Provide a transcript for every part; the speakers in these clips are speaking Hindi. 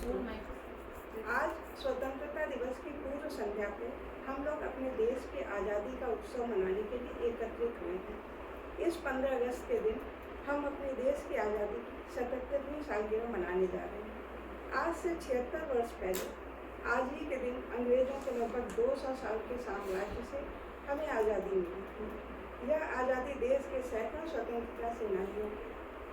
आज स्वतंत्रता दिवस की पूर्व संध्या को हम लोग अपने देश की आज़ादी का उत्सव मनाने के लिए एकत्रित हुए हैं। इस 15 अगस्त के दिन हम अपने देश की आज़ादी की 77वीं सालगिरह मनाने जा रहे हैं। आज से 76 वर्ष पहले आज ही के दिन अंग्रेजों के लगभग 200 साल के साम्राज्य से हमें आज़ादी मिली थी। यह आज़ादी देश के सैकड़ों स्वतंत्रता सेनानियों के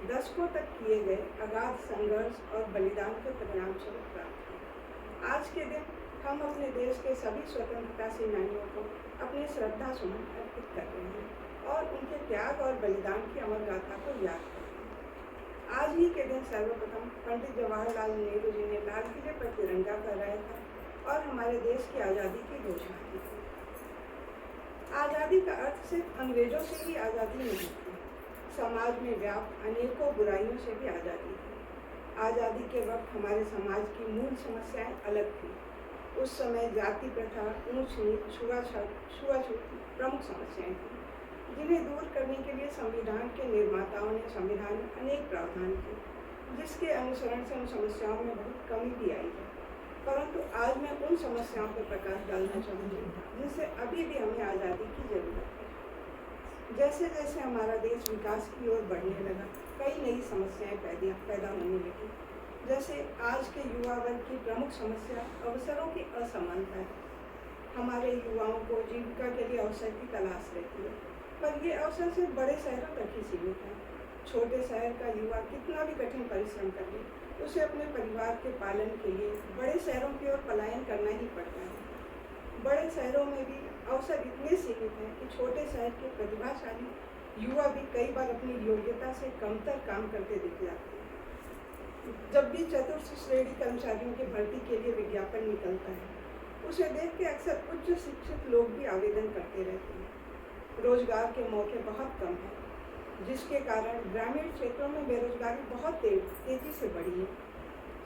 दशकों तक किए गए अगाध संघर्ष और बलिदान के परिणाम स्वरूप प्राप्त हुई। आज के दिन हम अपने देश के सभी स्वतंत्रता सेनानियों को अपनी श्रद्धा सुमन अर्पित कर रहे हैं और उनके त्याग और बलिदान की अमर गाथा को याद करते हैं। आज ही के दिन सर्वप्रथम पंडित जवाहरलाल नेहरू जी ने लाल किले पर तिरंगा फहराया था और हमारे देश की आज़ादी की घोषणा की थी। आज़ादी का अर्थ सिर्फ अंग्रेजों से ही आज़ादी नहीं थी, समाज में व्याप्त अनेकों बुराइयों से भी आज़ादी थी। आज़ादी के वक्त हमारे समाज की मूल समस्याएं अलग थी। उस समय जाति प्रथा, ऊंच नीच, छुआछूत प्रमुख समस्याएं थी, जिन्हें दूर करने के लिए संविधान के निर्माताओं ने संविधान में अनेक प्रावधान किए, जिसके अनुसरण से उन समस्याओं में बहुत कमी भी आई है। परंतु आज मैं उन समस्याओं पर प्रकाश डालना चाहूँगी जिनसे अभी भी हमें आज़ादी की जरूरत है। जैसे जैसे हमारा देश विकास की ओर बढ़ने लगा, कई नई समस्याएं पैदा होने लगी। जैसे आज के युवा वर्ग की प्रमुख समस्या अवसरों की असमानता है। हमारे युवाओं को जीविका के लिए अवसर की तलाश रहती है, पर ये अवसर सिर्फ बड़े शहरों तक ही सीमित है। छोटे शहर का युवा कितना भी कठिन परिश्रम कर ले, उसे अपने परिवार के पालन के लिए बड़े शहरों की ओर पलायन करना ही पड़ता है। बड़े शहरों में भी अवसर इतने सीमित हैं कि छोटे शहर के प्रतिभाशाली युवा भी कई बार अपनी योग्यता से कमतर काम करते दिख जाते हैं। जब भी चतुर्थ श्रेणी कर्मचारियों की भर्ती के लिए विज्ञापन निकलता है, उसे देख के अक्सर उच्च शिक्षित लोग भी आवेदन करते रहते हैं। रोजगार के मौके बहुत कम हैं, जिसके कारण ग्रामीण क्षेत्रों में बेरोजगारी बहुत तेजी से बढ़ी है।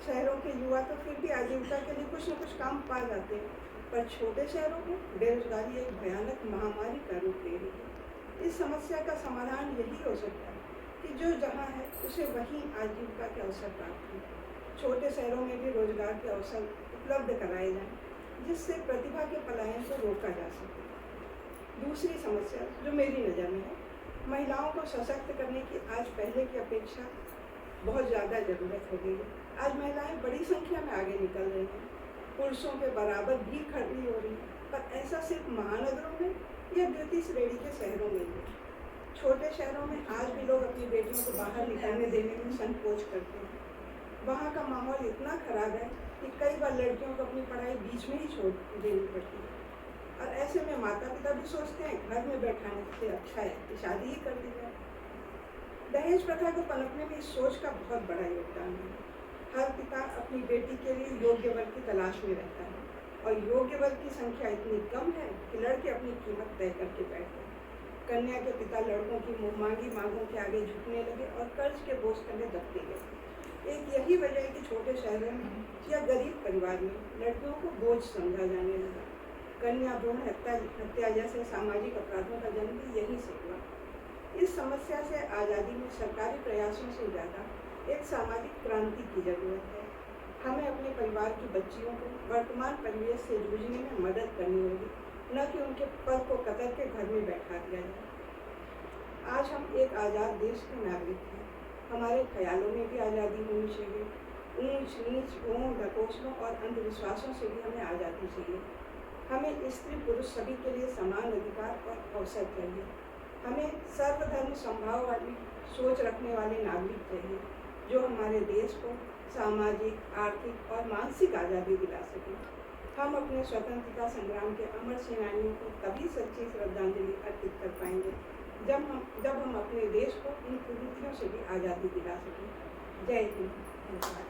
शहरों के युवा तो फिर भी आजीविका के लिए कुछ न कुछ काम पा जाते हैं, पर छोटे शहरों में बेरोजगारी एक भयानक महामारी का रूप ले रही है। इस समस्या का समाधान यही हो सकता है कि जो जहाँ है उसे वहीं आजीविका के अवसर प्राप्त हों। छोटे शहरों में भी रोजगार के अवसर उपलब्ध कराए जाएं, जिससे प्रतिभा के पलायन को रोका जा सके। दूसरी समस्या जो मेरी नज़र में है, महिलाओं को सशक्त करने की आज पहले की अपेक्षा बहुत ज़्यादा ज़रूरत हो गई है। आज महिलाएं बड़ी संख्या में आगे निकल रही हैं, पुरुषों के बराबर भी खड़ी हो रही है, पर ऐसा सिर्फ महानगरों में या द्वितीय श्रेणी के शहरों में है। छोटे शहरों में आज भी लोग अपनी बेटियों को बाहर निकलने देने में संकोच करते हैं। वहाँ का माहौल इतना खराब है कि कई बार लड़कियों को अपनी पढ़ाई बीच में ही छोड़ देनी पड़ती है, और ऐसे में माता पिता भी सोचते हैं घर में बैठाने से अच्छा है कि शादी ही कर दी जाए। दहेज प्रथा को पनपने में इस सोच का बहुत बड़ा योगदान है। हर पिता अपनी बेटी के लिए योग्य वर की तलाश में रहता है, और योग्य वर की संख्या इतनी कम है कि लड़के अपनी कीमत तय करके बैठते हैं। कन्या के पिता लड़कों की मुँहमांगी मांगों के आगे झुकने लगे और कर्ज के बोझ तले दबते गए। एक यही वजह है कि छोटे शहरों में या गरीब परिवार में लड़कियों को बोझ समझा जाने लगा। कन्या भ्रूण हत्या जैसे सामाजिक अपराधों का जन्म भी यहीं से हुआ। इस समस्या से आज़ादी में सरकारी प्रयासों से ज़्यादा एक सामाजिक क्रांति की जरूरत है। हमें अपने परिवार की बच्चियों को वर्तमान परिवेश से जूझने में मदद करनी होगी, न कि उनके पर को कतर के घर में बैठा दिया जाए। आज हम एक आज़ाद देश के नागरिक हैं। हमारे ख्यालों में भी आज़ादी होनी चाहिए। ऊंच नीच, ढोंग ढकोसलों और अंधविश्वासों से भी हमें आज़ादी चाहिए। हमें स्त्री पुरुष सभी के लिए समान अधिकार और अवसर चाहिए। हमें सर्वधर्म संभाव वाली सोच रखने वाले नागरिक चाहिए, जो हमारे देश को सामाजिक, आर्थिक और मानसिक आज़ादी दिला सके। हम अपने स्वतंत्रता संग्राम के अमर सेनानियों को तभी सच्ची श्रद्धांजलि अर्पित कर पाएंगे जब हम अपने देश को इन कुरीतियों से भी आज़ादी दिला सकें। जय हिंद। धन्यवाद।